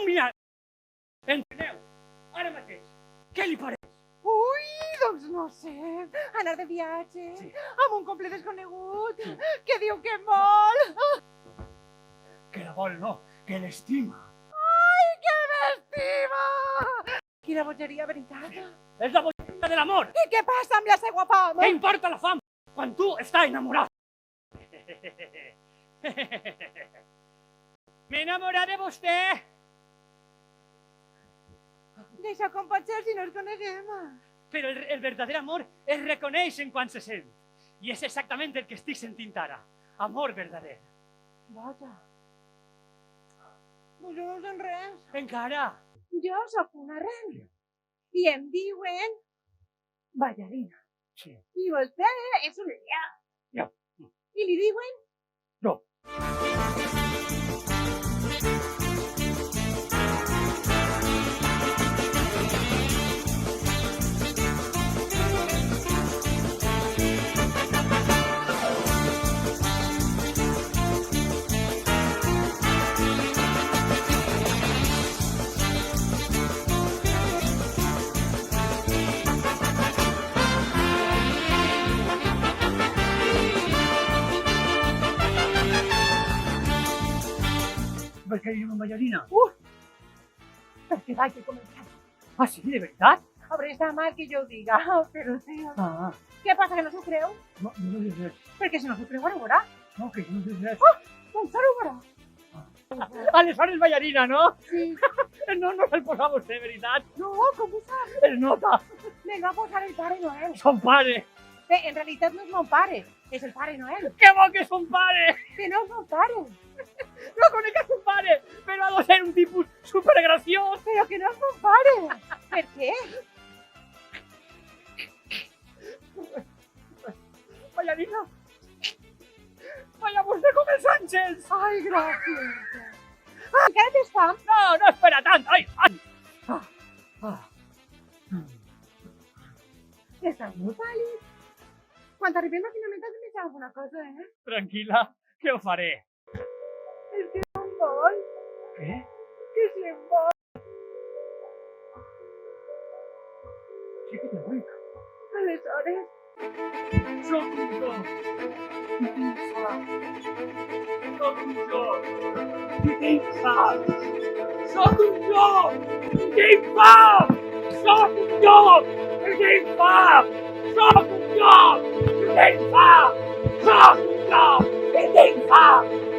somiar. Enteneu? Ara mateix. Què li pareix? Ui, doncs no sé, anar de viatge, Sí. amb un complet desconegut, que diu que vol. Que la vol, no, que l'estima. Ai, que m'estima! Quina bogeria, veritat. És la bogeria de l'amor. I què passa amb la seva fama? Què importa la fam quan tu estàs enamorat? M'he enamorat de vostè. D'això com pot ser si no ens coneguem? Però el verdader amor es reconeix en quan se sent. I és exactament el que estic sentint ara. Amor verdader. Vaja. Pues jo no sé res. Encara. Jo sóc una ren. I em diuen ballarina. Sí. I vostè és un lla. Ja. I li diuen? No. Per què direm amb ballarina? Perquè vaig a començar. Ah, sí, de veritat? Hauré estat mal que jo ho diga, però sí. Ah, Què passa, que no s'ho creu? no sé res. Perquè si no s'ho creu, ara ho veurà. No, que no sé res. Doncs ara ho veurà. Aleshores ballarina, no? Sí. No se'l posa vostè, veritat. No, com ho saps? Es nota. Me va posar el Pare Noel. Son pare. Bé, en realitat no és mon pare, és el Pare Noel. Que bo que és son pare. Que no és mon pare, No conec a son pare, però ha de ser un tipus supergraciós. però que no és mon pare. Per què? Ballarina. Vaya vostè com els àngels. Ai, gràcies. Encara tens fam? No espera tant. Ai. Estàs molt pàl·lid. Quan arribem a finalment has de menjar alguna cosa, Tranquil·la, que ho faré. És que no em vol. Què? Que si em vol. Sí que te vull. Aleshores, Soc un jo. I tinc fam. Soc un jo. I tinc fam. Soc un jo. I tinc fam. Soc un jo. I tinc fam. Soc un jo. I tinc fam. Soc un jo. I tinc fam.